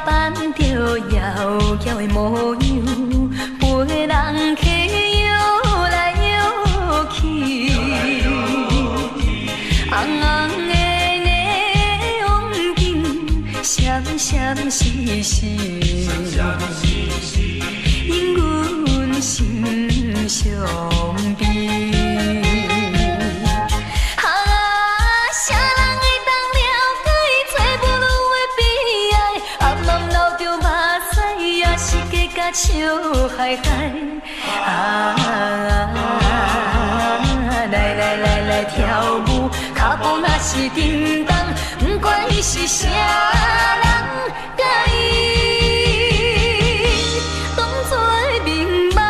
扮着妖娇的模样，陪人客摇来摇去，红红的霓虹灯闪闪烁烁，引阮心上悲。笑嗨嗨来跳舞，脚步若是叮当，不管伊是啥人，甲伊当作明梦。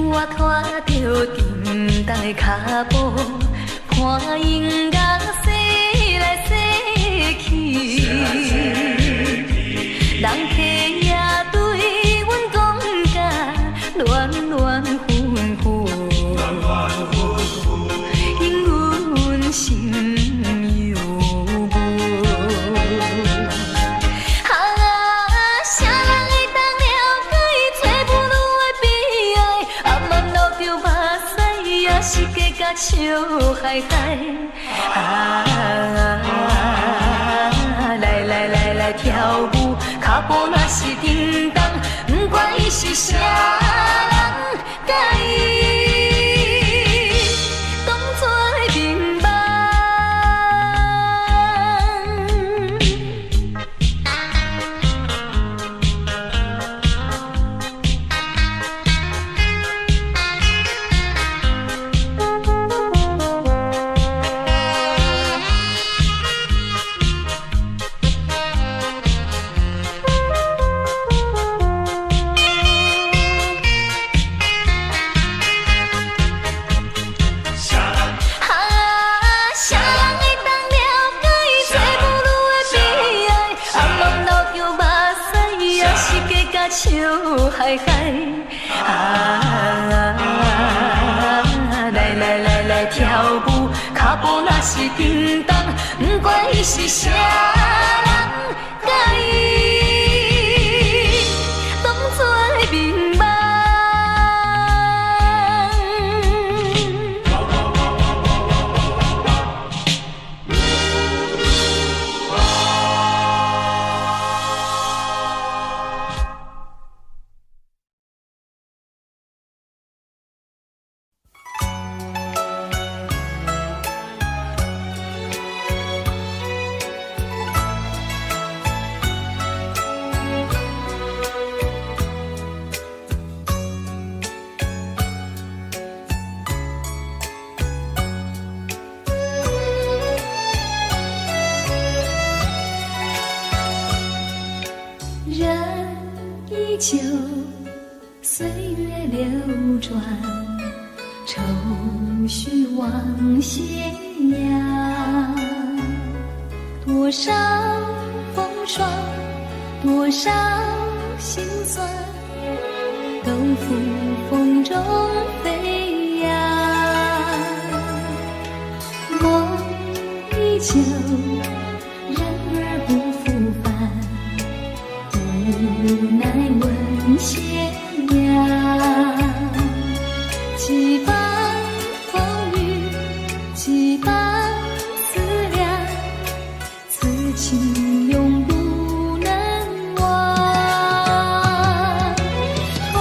我拖着叮当的脚步，看音乐洗来洗去，人客也对阮讲甲乱乱纷纷，引阮心犹豫。啥人会当了解伊找不落的悲哀？暗暗流着目屎，也是加甲笑嗨嗨。来跳舞，脚步若是叮当，不管伊是啥人，甲伊当作明梦。笑嗨嗨来跳舞，脚步若是叮当，不管伊是啥人，甲伊当作明梦。旧岁月流转，愁绪往斜阳。多少风霜，多少心酸，都付风中飞扬。梦依旧，人儿不复返，无奈问斜阳。几番风雨，几番思量，此情永不能忘。痛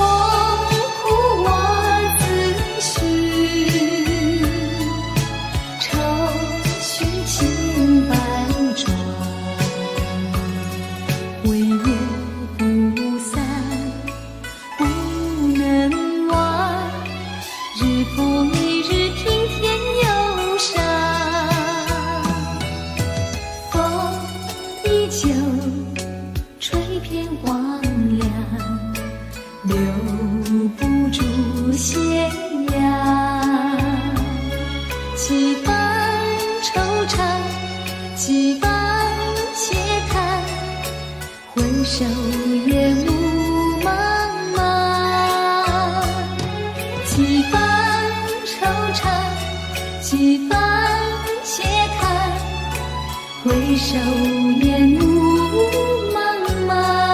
苦我自诩，愁绪千百转，唯愿不散，不能忘。日复一日，听天忧伤。风依旧，吹遍荒凉，留不住斜阳。几番惆怅，几番嗟叹，回首也无首烟雾茫茫。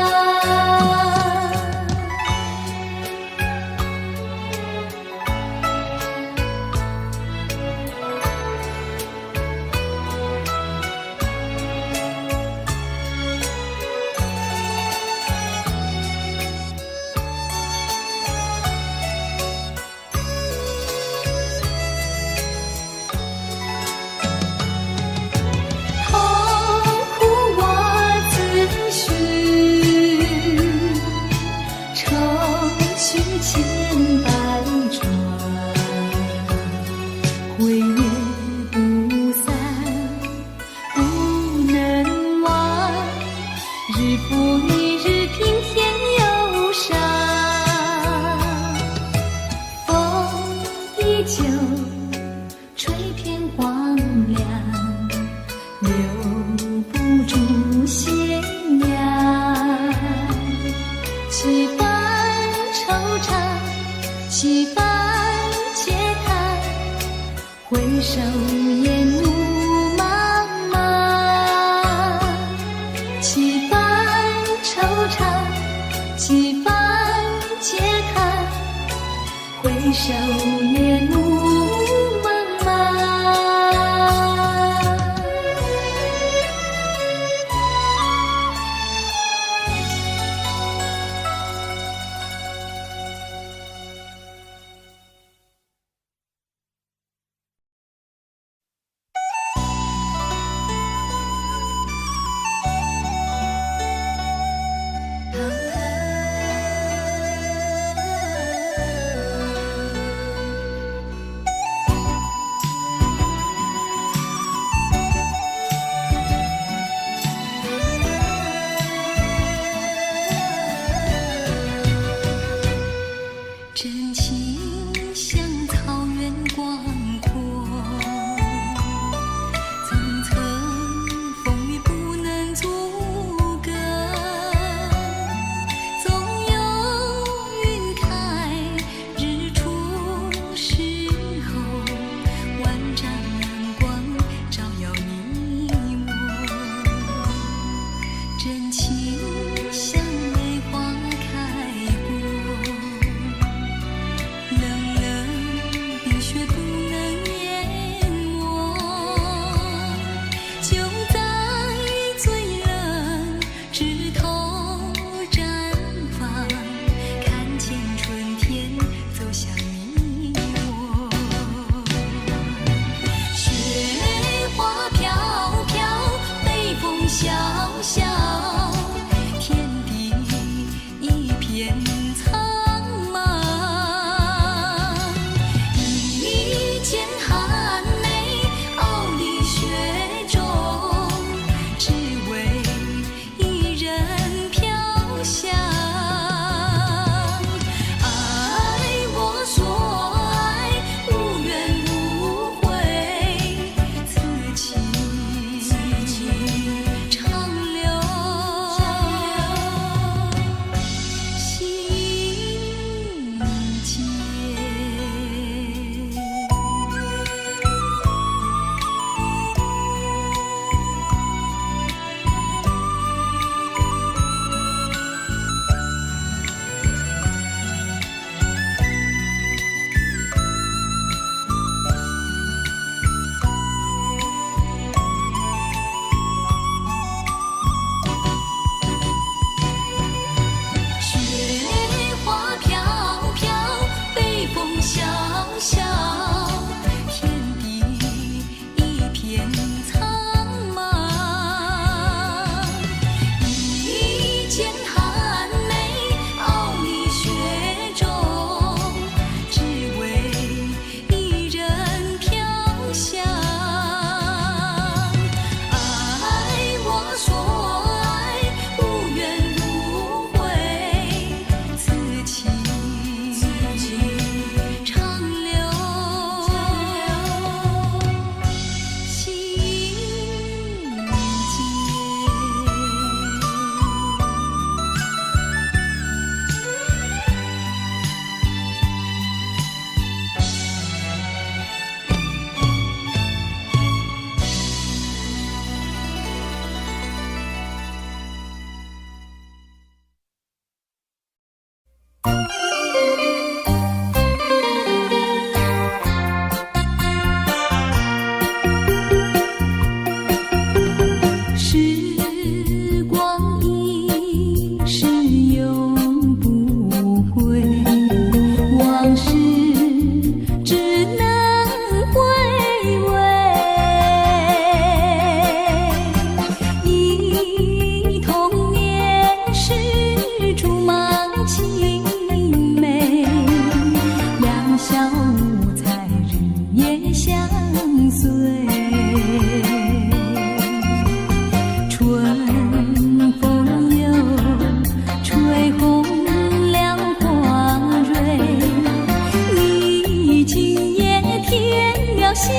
心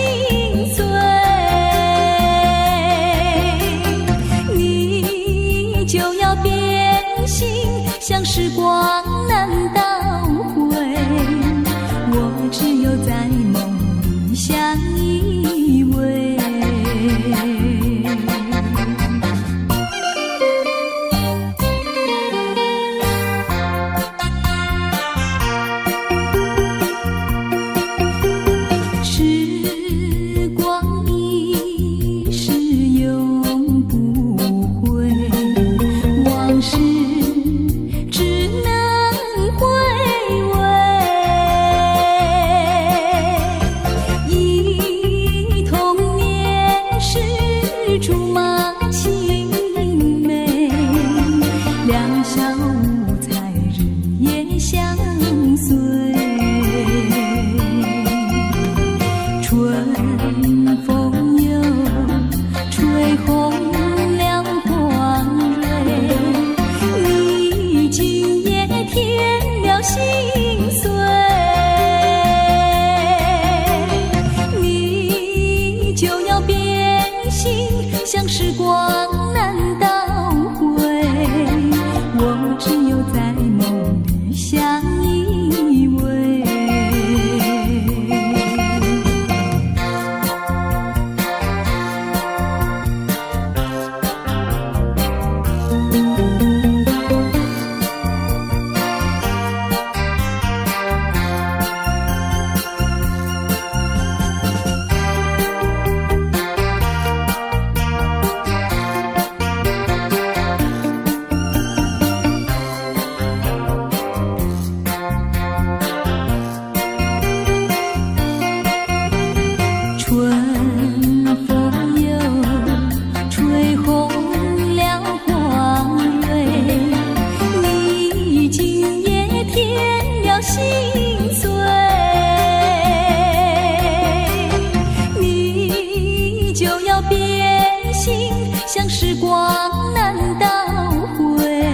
碎。你就要变心，像时光难倒回，我只有在梦里相依偎。时光一逝永不回，往事只能回味。忆童年时竹马青梅，两小无猜日夜相随。春风又吹红了黄蕊，你今夜添了心碎。你就要变心，像时光难倒回，我只有在梦里相依偎。春风又吹红了黄蕊，你今夜添了心碎。你就要变心，像时光难倒回，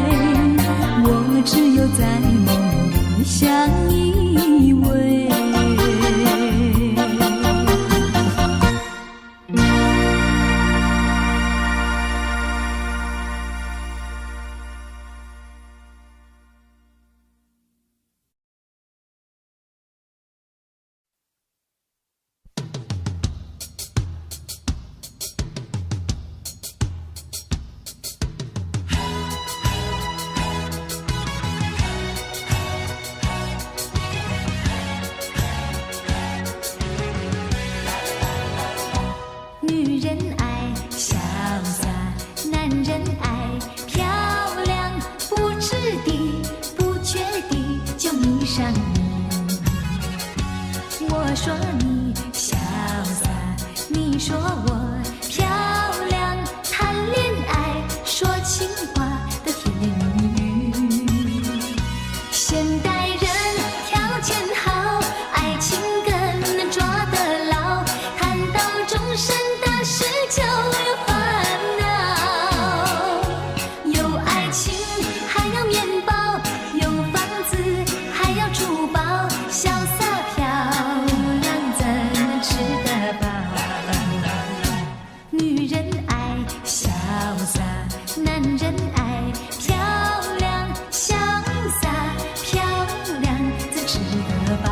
我只有在梦里相依偎。女人爱潇洒，男人爱漂亮，不知地不觉地就迷上你。我说你潇洒，你说我漂亮，谈恋爱说情话的甜言蜜语。现代人条件好，爱情更能抓得牢，谈到终身的事就有烦恼。有爱情还要面包，有房子还要珠宝，潇洒漂亮怎能吃得饱？女人爱潇洒，男人爱漂亮，潇洒漂亮怎吃得饱？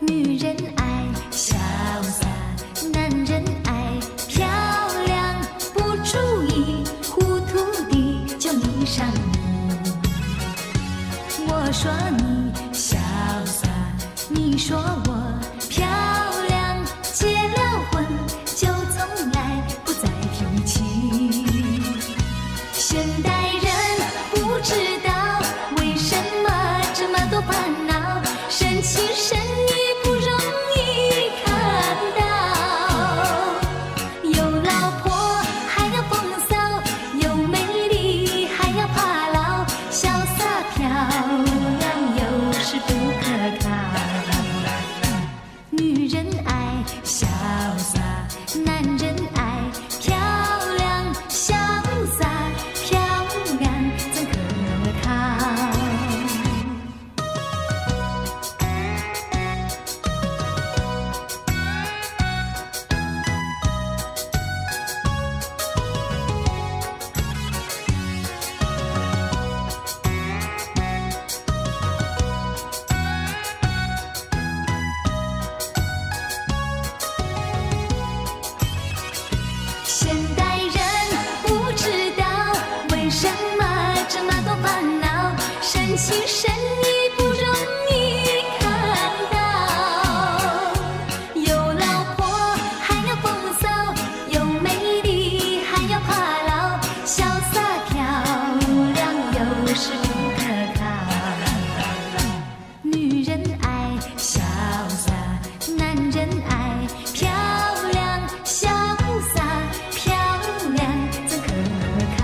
女人爱潇洒，男人爱漂亮，不注意糊涂地就迷上你。我说你潇洒，你说我漂亮，结了婚就从来不再提起。现代人不知道为什么这么多烦恼，生气生意不容易看到。有老婆还要风骚，有美丽还要怕老，潇洒漂亮有时不可靠。女人爱潇洒，男人爱潇洒男人爱漂亮，潇洒漂亮怎可靠？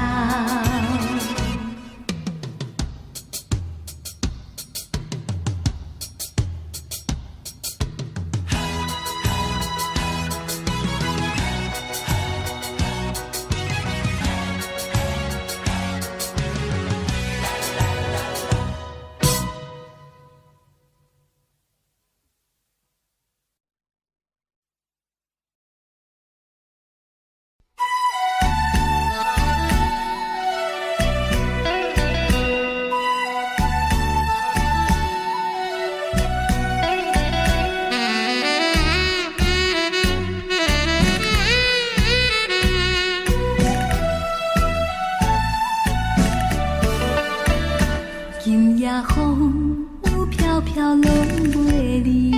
今夜风有飘飘拢袂离，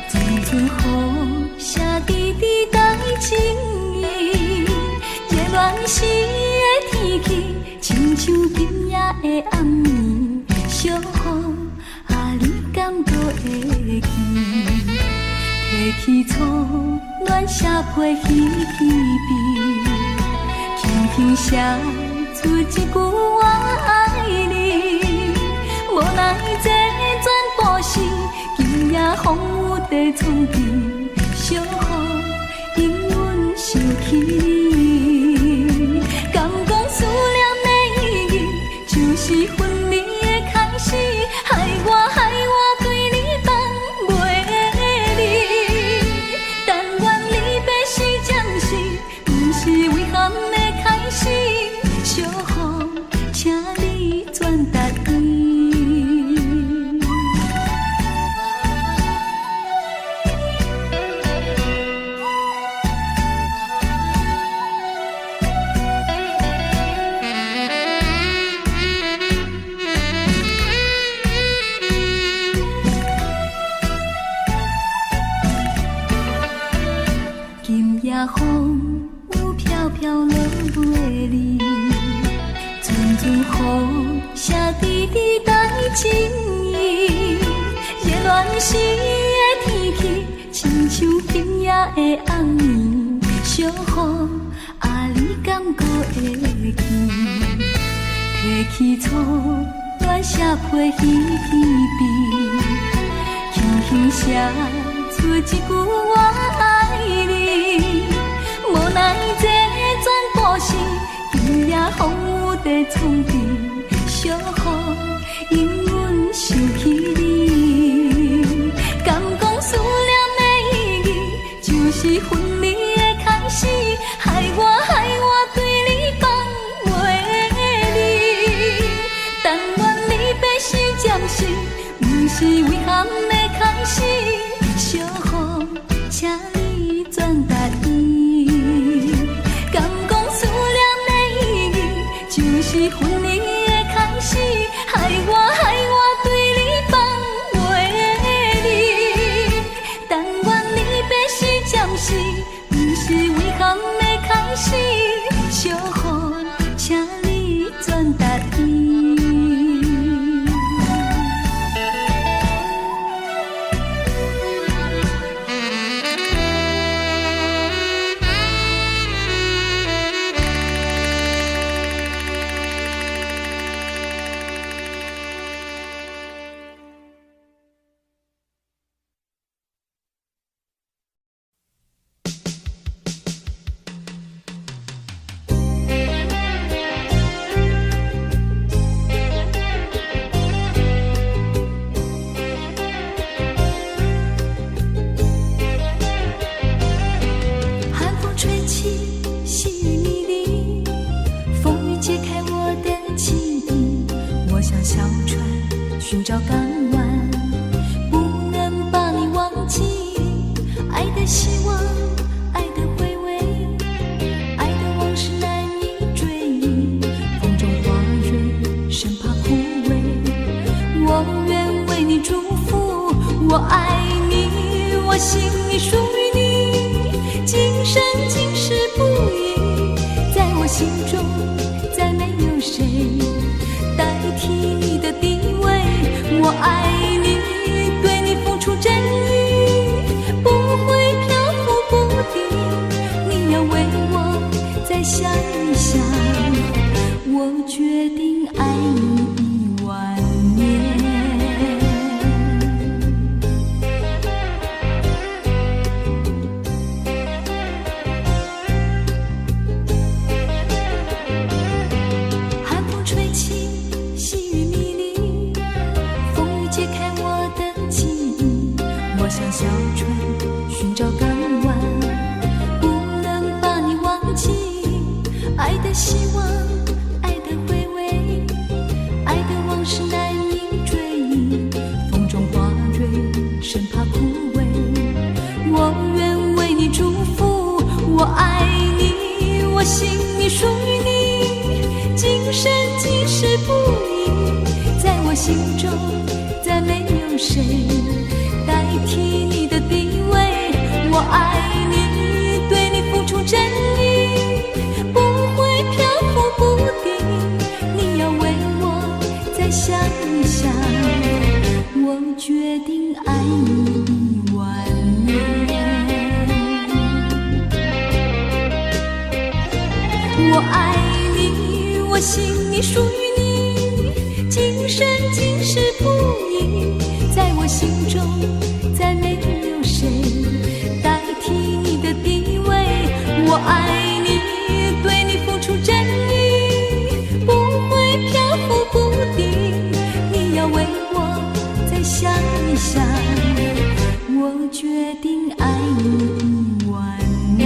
阵阵雨下滴滴带情意。热恋时的天气，亲像今夜的暗暝，小雨啊，你敢搁会记？提起初恋写批稀稀微，轻轻写出一句我爱你。无奈这全部是今夜风雨地创治，小雨因阮想起你。敢讲思念的意义，就是分离的开始，害我对你放袂离。但愿离别是暂时，不是遗憾的开始。小雨，请你转达意。今夜风有飘飘落袂离，阵阵雨下滴滴带情意。热恋时的天气，亲像今夜的暗暝，小雨啊，你敢搁会记？提起初恋写批稀稀微，轻轻写出一句我爱你。无奈这全部是今夜风雨地创治，小雨因阮想起你。敢讲思念的意义，就是分离的开始，害我对你放袂离。但愿离别是暂时，不是遗憾的开始。小雨，请你转达意。敢讲思念的意义，就是分离的开始，害我对你放袂离。但愿离别是暂时，不是遗憾的开始。小雨，请你转达意。寻找港湾，不能把你忘记。爱的希望，爱的回味，爱的往事难以追忆。风中花蕊生怕枯萎，我愿为你祝福。我爱你，我心里属于你，今生今世不移。在我心中，再没有谁代替你的地位。我爱你，对你小船寻找港湾，不能把你忘记。爱的希望，爱的回味，爱的往事难以追忆。风中花蕊，生怕枯萎。我愿为你祝福，我爱你，我心里属于你，今生今世不移。在我心中，再没有谁代替你的地位。我爱你，对你付出真意，不会漂浮不定。你要为我再想一想，我决定爱你10000年。我爱你，我心里属于你，今生今世不移。在我心中，再没有谁代替你的地位。我爱你，对你付出真意，不会漂浮不定。你要为我再想一想，我决定爱你10000年。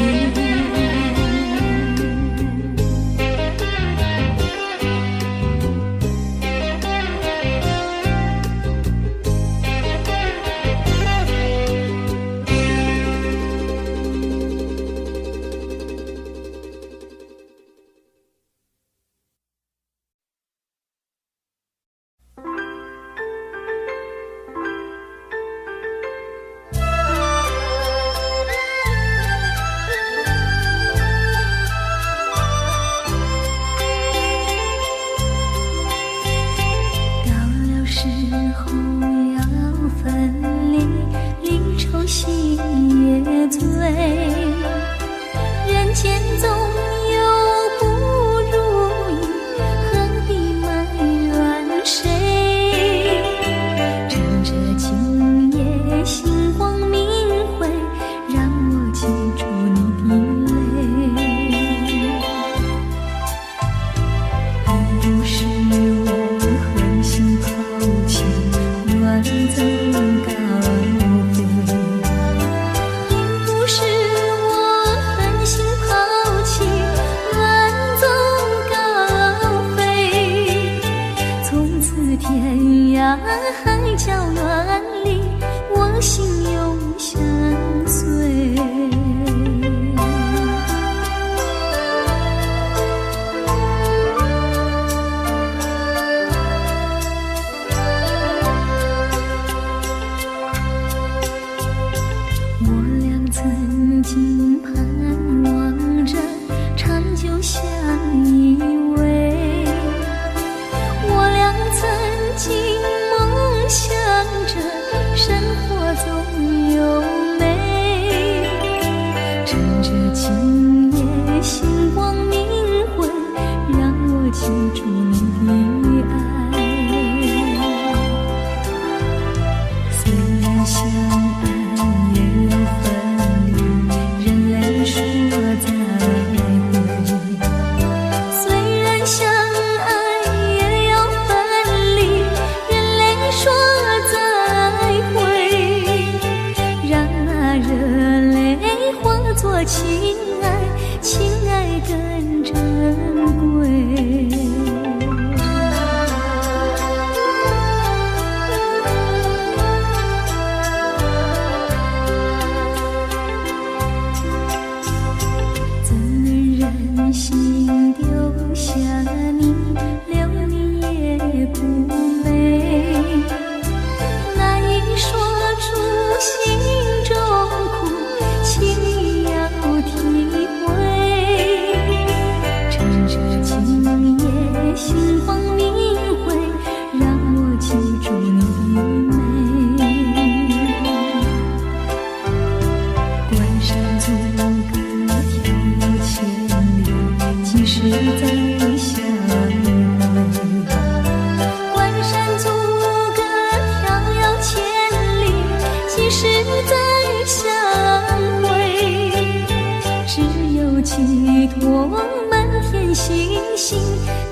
寄托满天星星，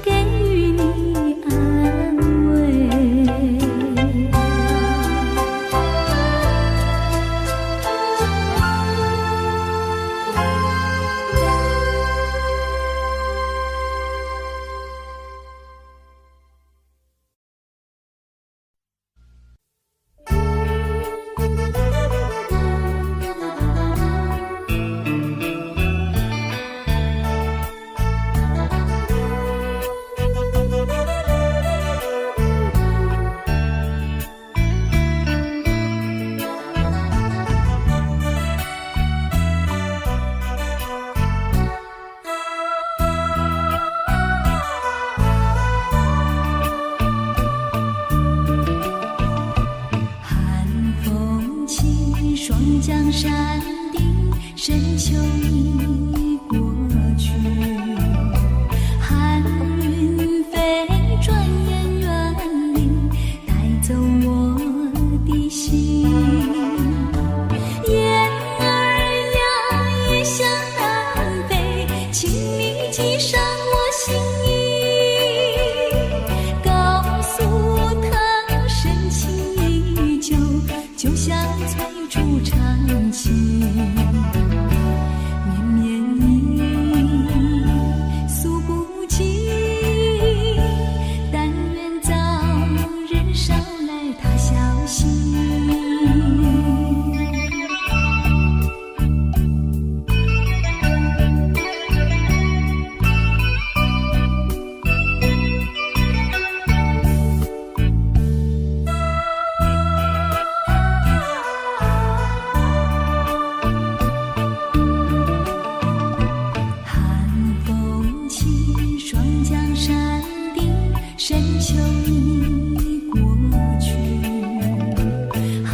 给予你安慰。双江山顶，深秋已过去。寒云飞，转眼远离，带走我的心。雁儿呀，也向南飞，请你记上我心意，告诉他深情依旧，就像催促长情。绵绵意，诉不尽，但愿早日捎来他消息。深秋已过去，寒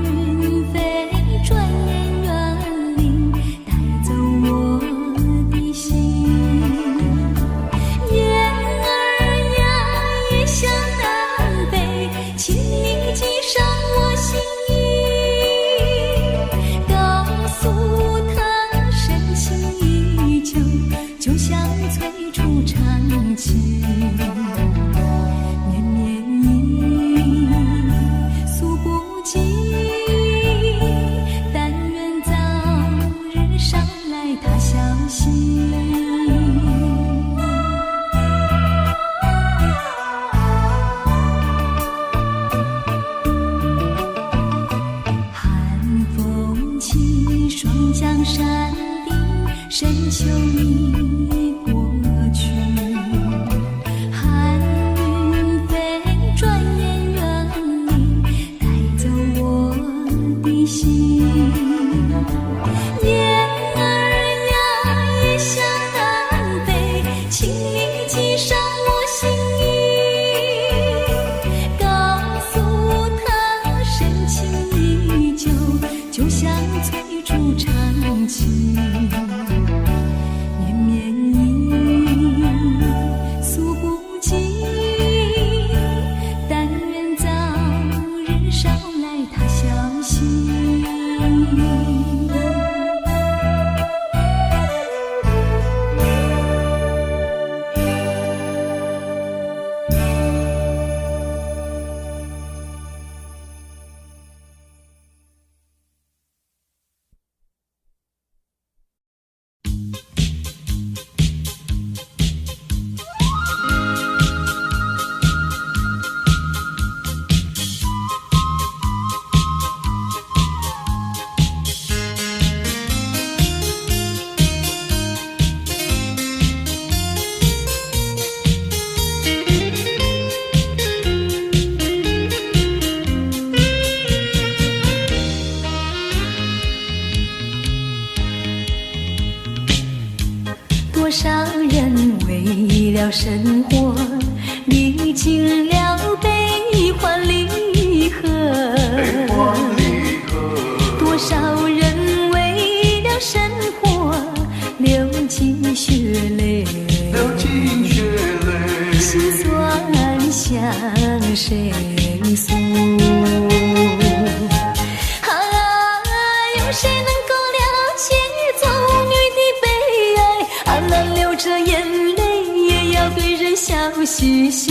云飞，转眼远离，带走我的心。雁儿呀，也向南飞，请你记上我心意，告诉他深情依旧，就像催促长情。双江山顶，深秋已过去。寒云飞，转眼远离，带走我的心。雁儿呀，也向南飞，请你记上我心意，告诉他深情依旧，就像催促长情。绵绵意，诉不尽，但愿早日捎来他消息。多少人为了生活历经了悲欢离合，多少人为了生活流尽血泪，心酸向谁诉？有谁能够了解做女的悲哀？难流着眼泪也要对人笑嘻嘻。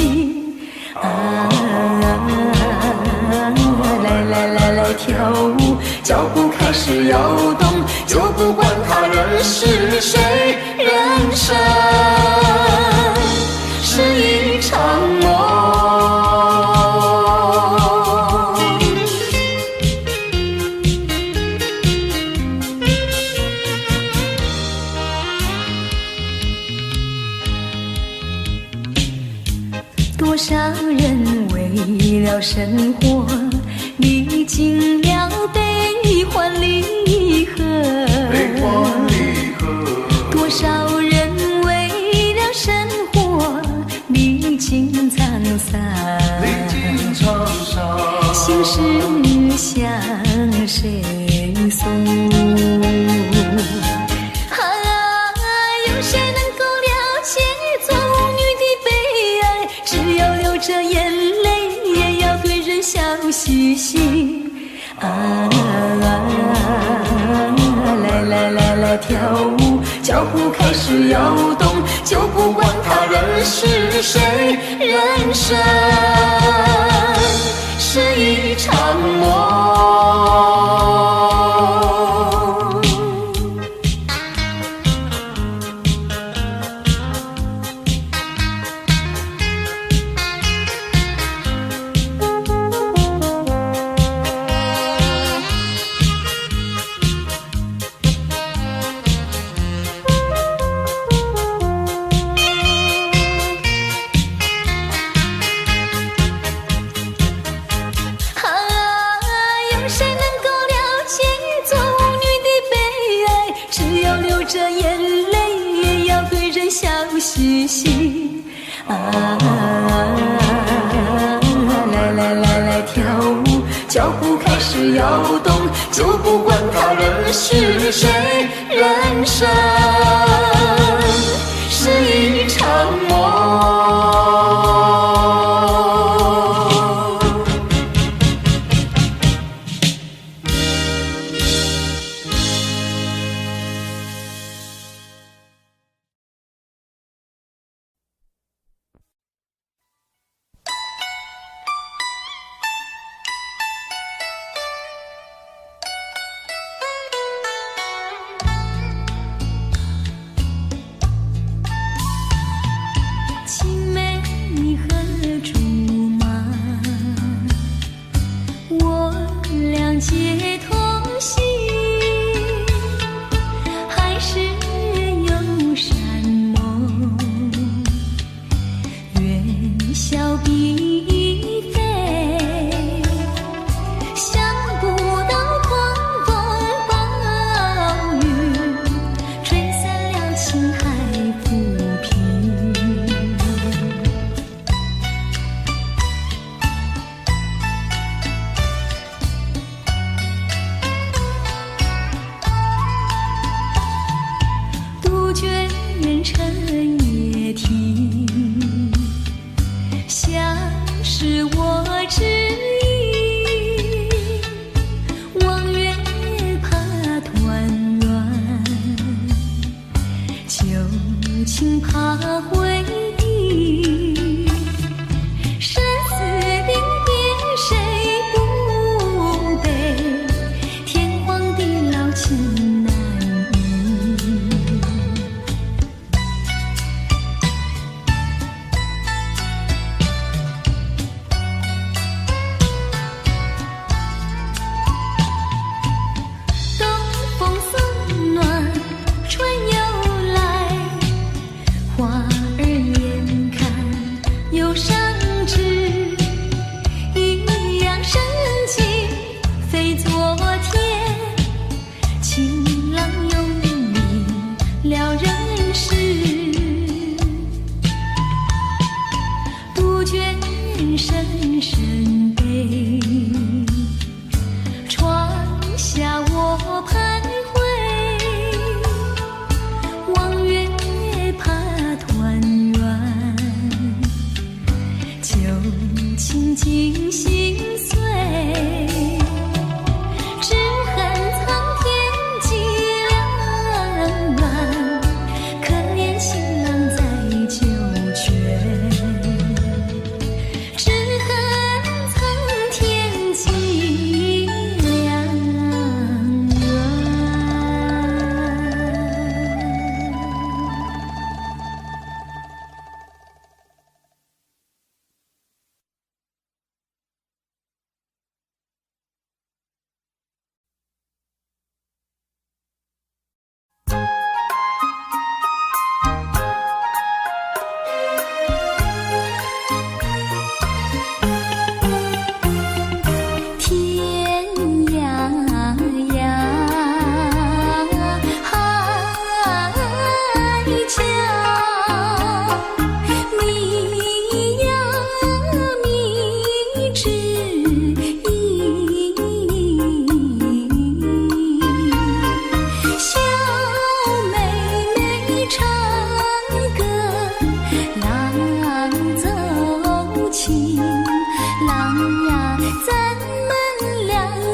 来来来来跳舞，脚步开始摇动，就不管他人是谁，人生是一场梦。多少人为了生活历经了悲欢离合，多少人为了生活历经沧桑，心事向谁啊，来来来来跳舞，脚步开始摇动，就不管他人是谁，人生是一场梦。着眼泪也要对人笑嘻嘻啊！来来来来跳舞，脚步开始摇动，就不管他人是谁，人生是一场梦。皆同行，还是有山盟，愿笑比飞，想不到狂风暴雨，吹散了情海浮萍。尘也听，像是我指引，望月怕团圆，旧情怕回忆，生死定别谁不悲，天荒地老情难移。深深悲，窗下我徘徊，望月怕团圆，旧情尽心碎。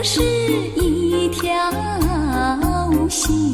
是一条心。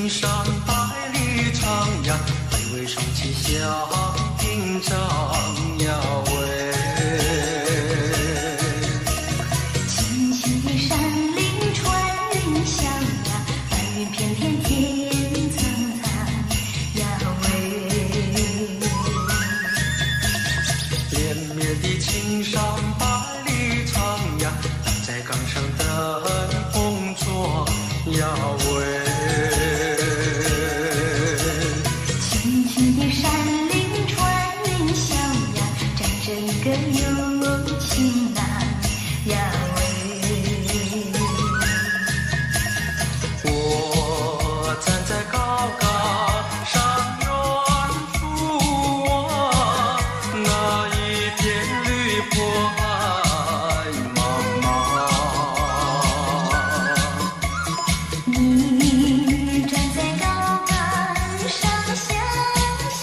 青山百里长呀，北魏双旗响叮当呀喂。青青的山林穿云霄呀，白云片片天苍苍呀喂。连绵的青山百里长呀，在岗上灯红烛呀喂。青青的山林穿云霄呀，站着一个有情郎呀喂。我站在高岗上远处啊，那一片绿波海茫茫。你站在高岗上想想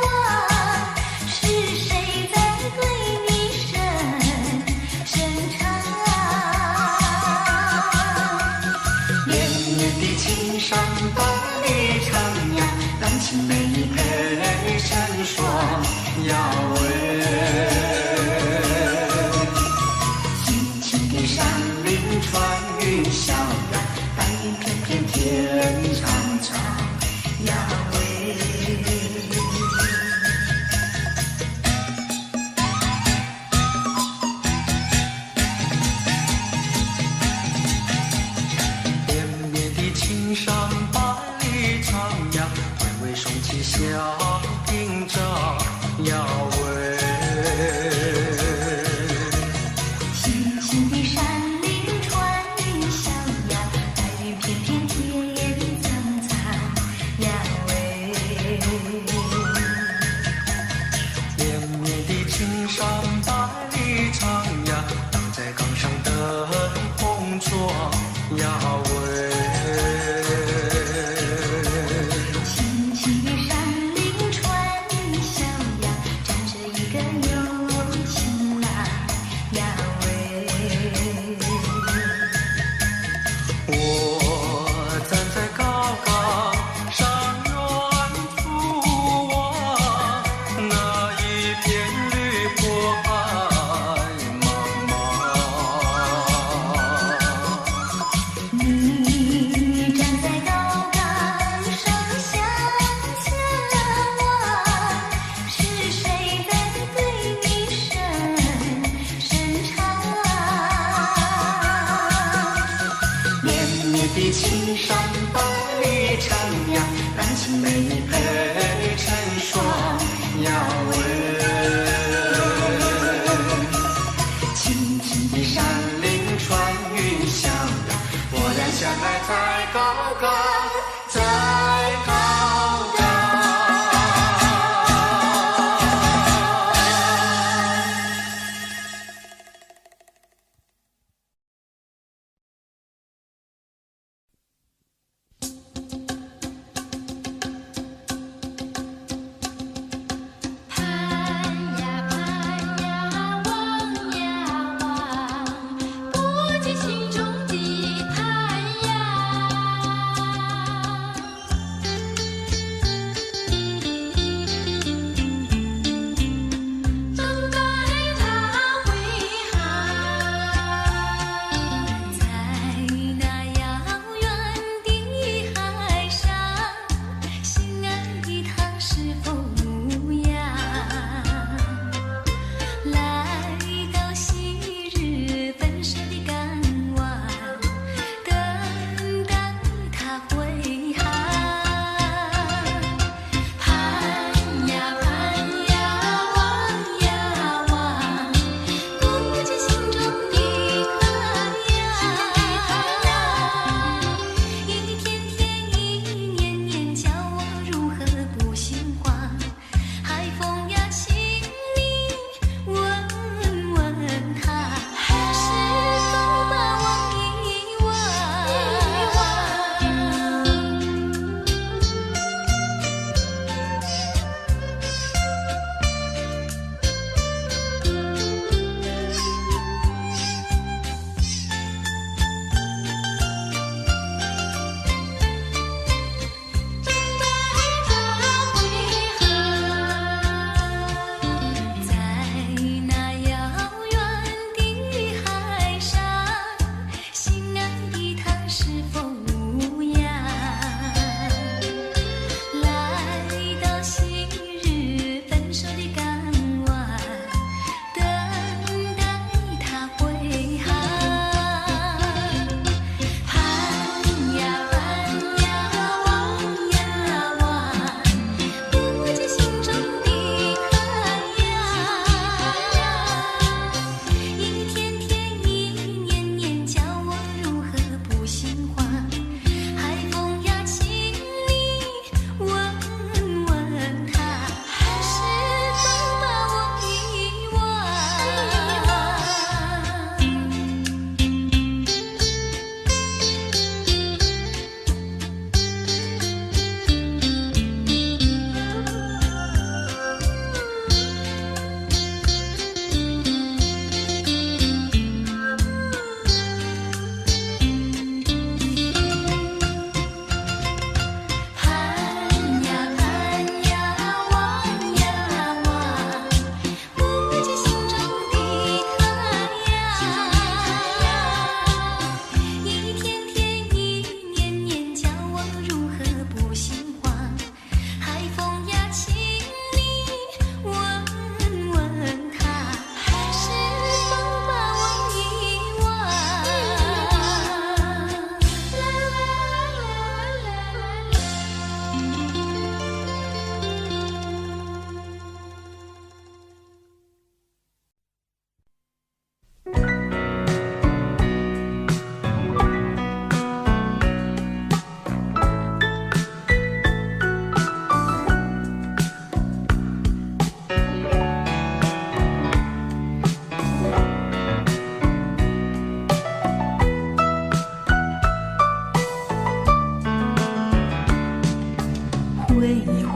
我，是谁在对你深唱？连绵的青山百里长呀，郎情妹意配成双呀喂。青青的山林穿云霄呀，白云片片天苍苍呀喂。连绵的青山百里长呀，巍巍双旗响叮当呀喂。青青的山林穿云霄呀，白云片片天苍苍呀喂。连绵的青山百里长呀，挡在岗上灯红烛呀喂。青青的山林穿云霄呀，站着一个有情郎呀喂。我站在高岗上远处啊，那一片绿波海茫茫。你站在高岗上想想我，是谁在对你深唱？连绵的青山百里长呀，郎情妹意配成双呀喂。青青的山林穿云霄呀，我俩相爱在高岗，在高岗。盼呀盼呀望呀望，不及心中的叹呀。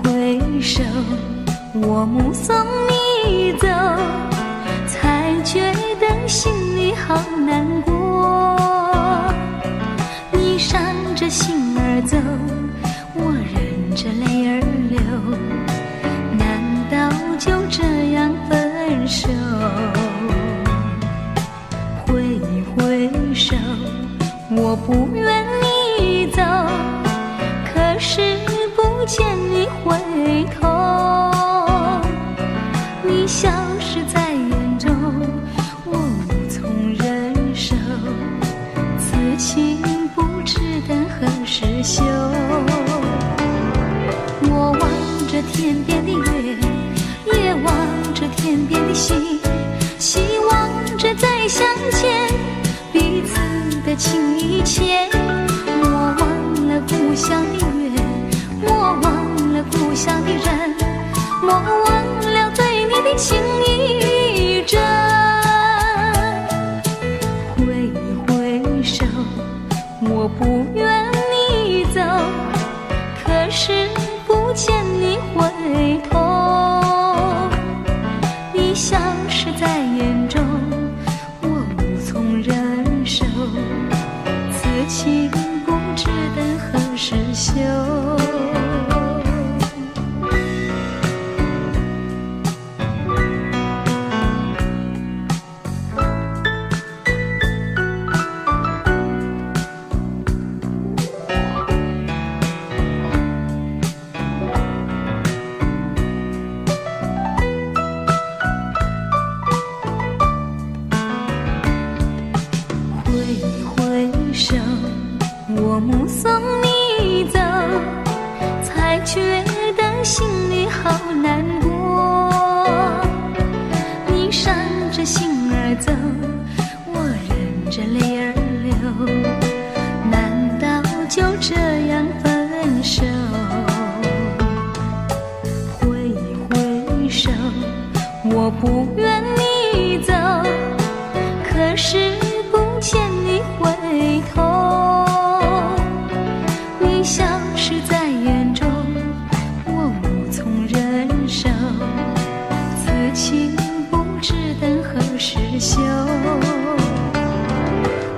回首，我目送你走，才觉得心里好难过。你闪着心儿走，我忍着泪儿流，难道就这样分手？挥一挥手，我不愿你走，可是不见你回头。你消失在眼中，我无从忍受，此情不知等何时休。我望着天边的月，也望着天边的星，希望着再相见，彼此的情意牵。莫忘了故乡的月，莫忘了故乡的人，莫忘了对你的情意真。挥一挥手，我不愿你走，可是不见你回头。你消失在眼中，我无从忍受，此情不知等何时休。我目送你走，才觉得心里好难过。你闪着心儿走，我忍着泪儿流，难道就这样分手？挥一挥手，我不愿你走，可是不见你回头。消失在眼中，我无从忍受，此情不知等何时休。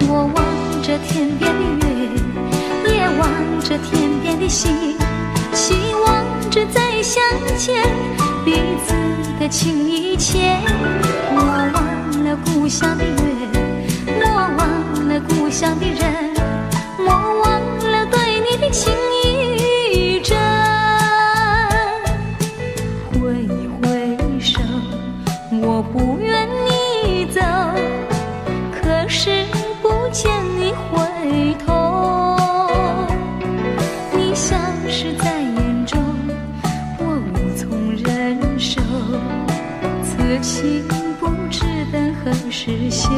我望着天边的月，也望着天边的星，希望着再相见，彼此的情意牵。莫忘了故乡的月，莫忘了故乡的人，莫忘了对你的情意真。挥一挥手，我不愿你走，可是不见你回头。你消失在眼中，我无从忍受，此情不知等何时休。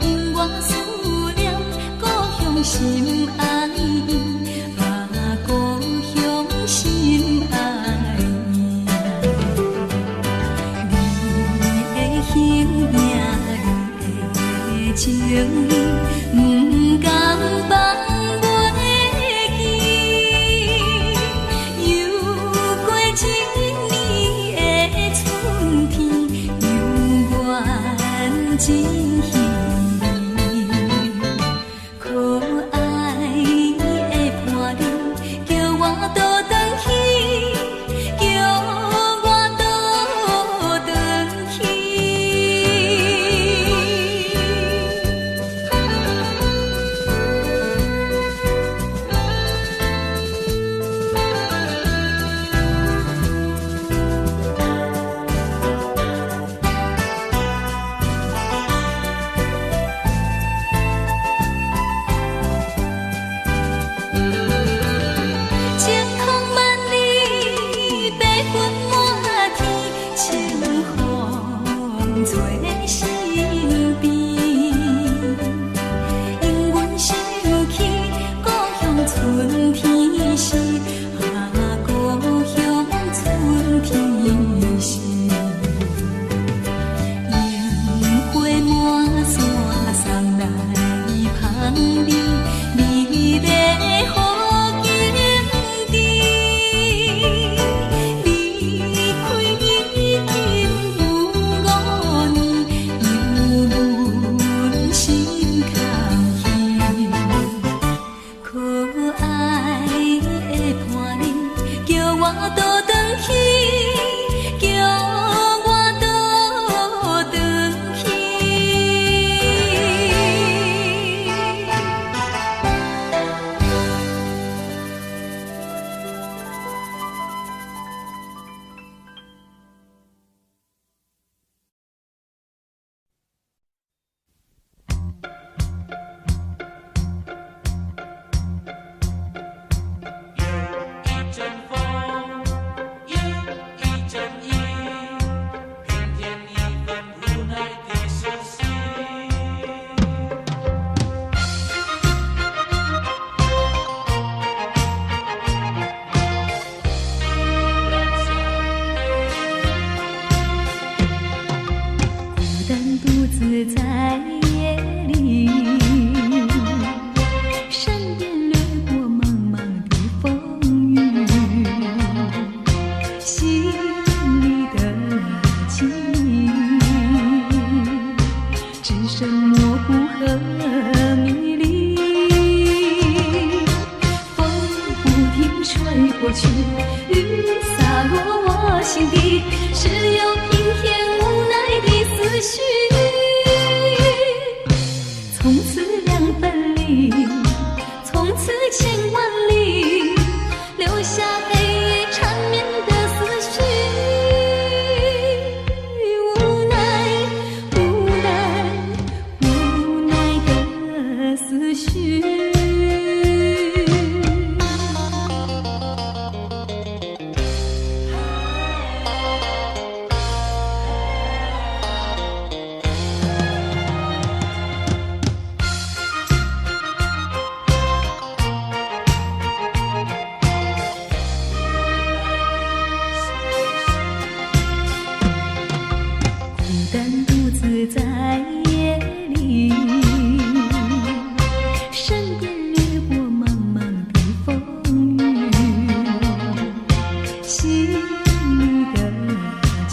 因我思念故乡心爱伊，啊，故乡心爱伊。你的形影，你的情意，不甘放袂记。游过一年的春天，犹原真稀。可爱的伴侣，叫我倒转去，叫我倒转去。晴空万里，白云满天，清风吹身边。因阮想起故乡春天时，啊，故乡春天时。樱花满山送来香味，美丽好景致。离开已经有5年，犹阮心空虚。可爱的伴侣，叫我倒转去，叫我倒转去。一阵风，一阵雨，平添一份无奈的熟悉。孤单独自在夜里，闪电掠过茫茫的风雨，心里的情只剩模糊和迷离。风不停吹过去，雨洒落我心底，只有平添无奈的思绪。从此两分离，从此千万里，留下黑夜缠绵的思绪。无奈，无奈，无奈的思绪。孤单独自在夜里，闪电掠过茫茫的风雨，心里的情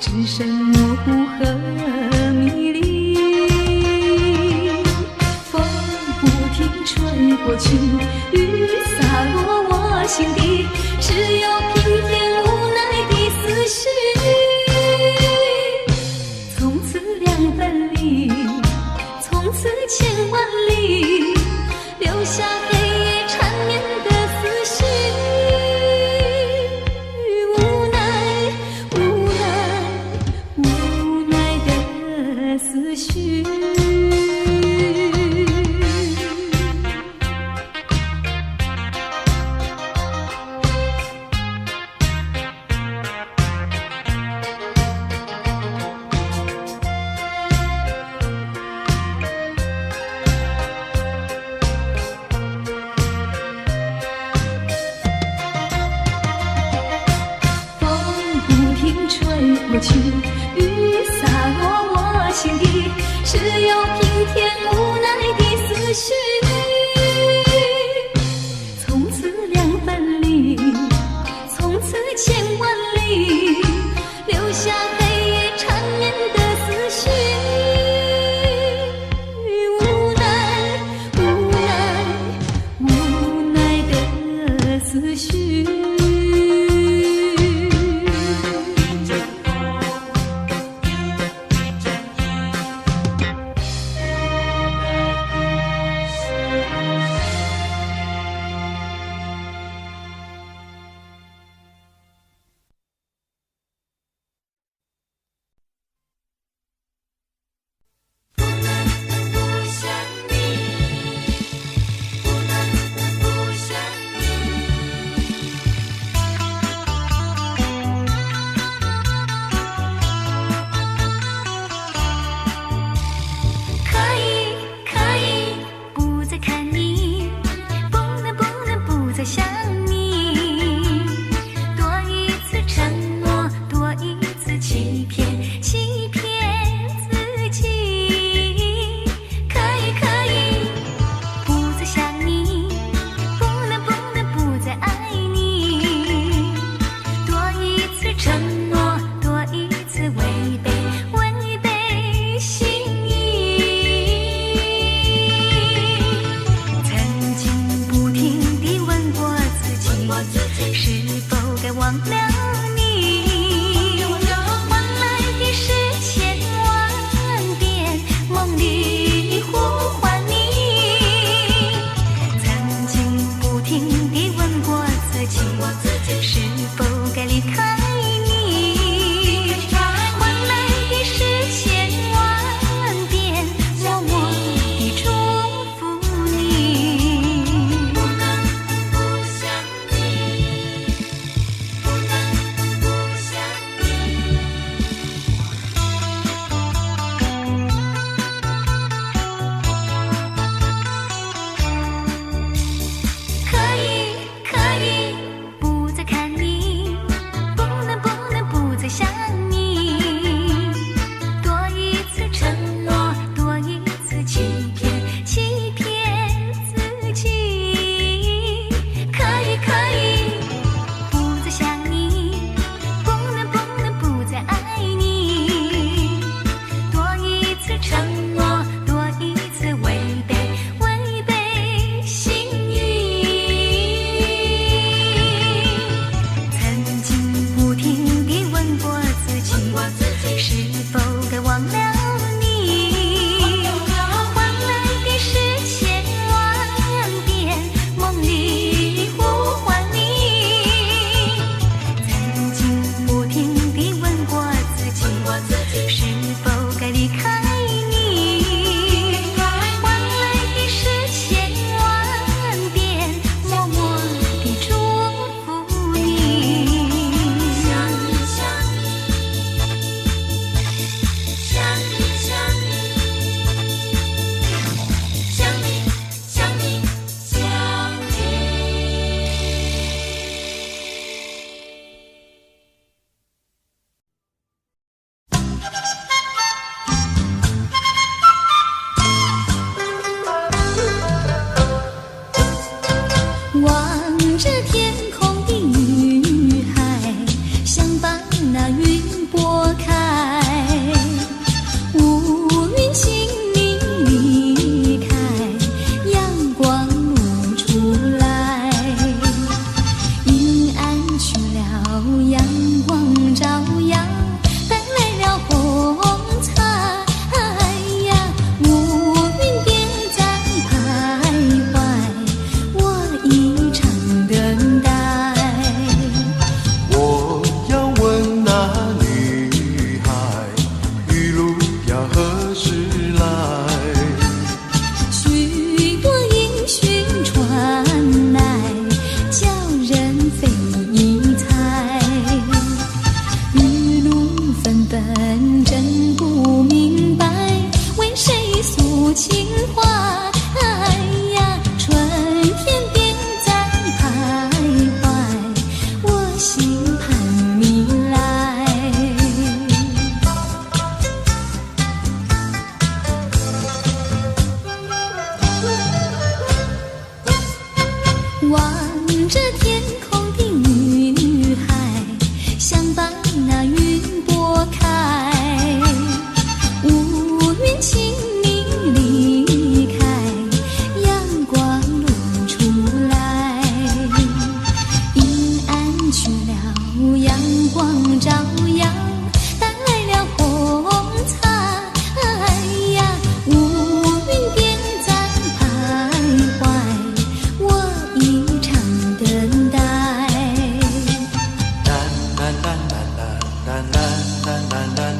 只剩模糊和迷离。风不停吹过去，雨洒落我心底，只有平添无奈的思绪。从此两分离，从此千万里，留下黑夜缠绵的思绪。无奈，无奈，无奈的思绪。雨洒落我心底，只有平添无奈的思绪。从此两分离，从此千万里，留下黑夜缠绵的思绪。无奈，无奈，无奈的思绪。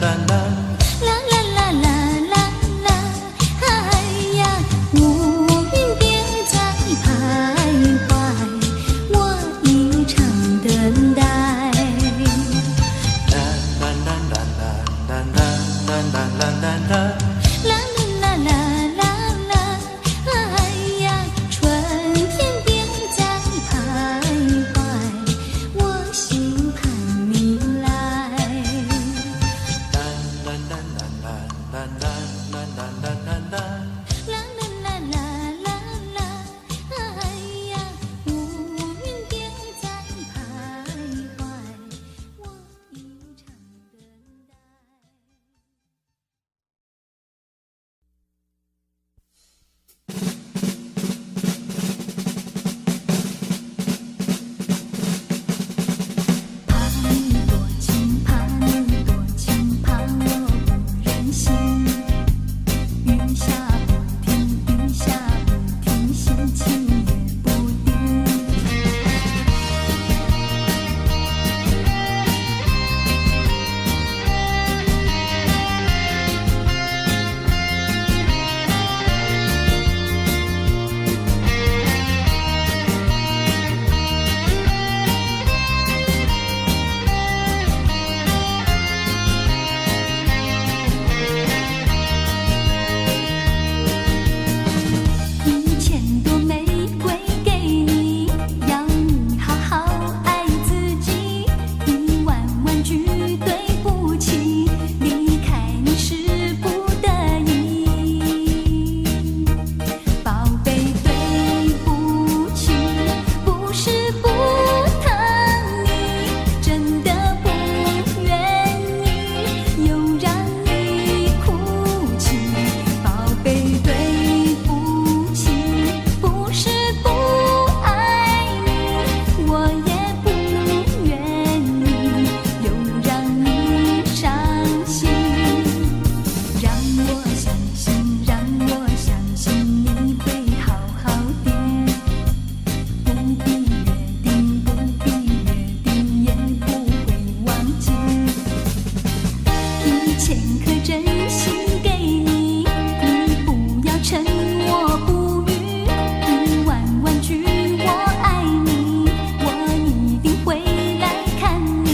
啦啦啦啦啦啦，哎呀，乌云别再徘徊，我一场等待。啦啦啦啦啦，哎呀，春天别再徘徊，我心盼你来。啦啦啦啦啦啦，哎呀，乌云别再徘徊，我一场等待。盼多情，盼多情，盼我不忍心。雨下不停，雨下不停，心情也不定。1000朵玫瑰给你，要你好好爱自己。10000句对不起，离开你是不得已。宝贝，对不起，不是不疼你，真的不愿意又让你哭泣。宝贝，对不起，不是不爱你，我也不愿意又让你伤心。让我相信，让我相信你会好好的，不必约定，不必约定，也不会忘记。1000颗真心给你，你不要沉默不语。10000句我爱你，我一定会来看你。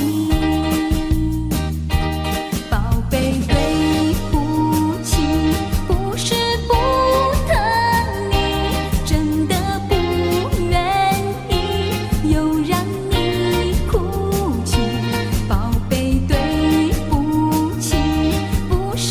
宝贝，对不起，不是不疼你，真的不愿意又让你哭泣。宝贝，对不起，不是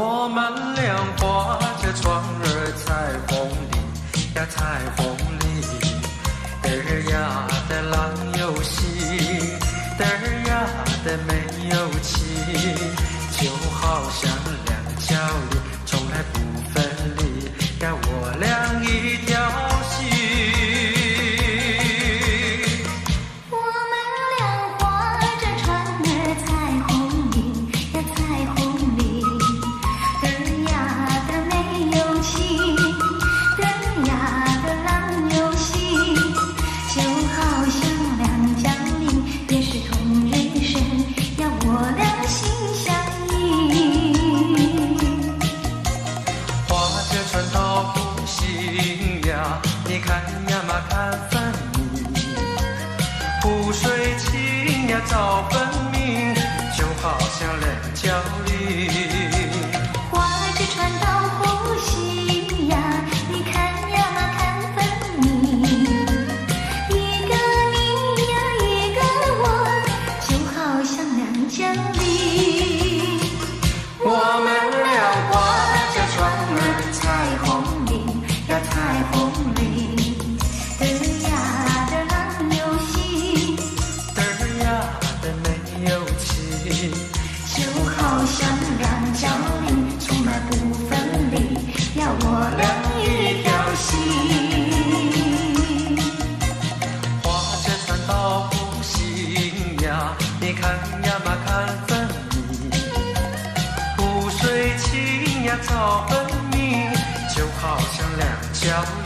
我们俩划着船儿在风里呀，在风里，嘚儿呀的浪游戏，嘚儿呀的没有气，就好像两脚里从来不分离呀，我俩一条心。我们俩划着船儿在红里呀，在红里，嘚儿呀的没有气，嘚儿呀的浪游戏，就好像两江里便是同日生呀，我俩心相依。划着船到红星呀，你看呀嘛看分明，湖水清呀早分明，就好像两角里。划着船到红星呀，你看呀嘛看分明，一个你呀一个我，就好像两江里。我们俩划着船儿在红里呀，在红里，嘚儿呀的浪游戏，嘚儿呀的没有气，就好像两角里从来不分离呀，我俩一条心。划着船到红星呀，你看呀嘛看分明，湖水清呀早分明，就好像两角里。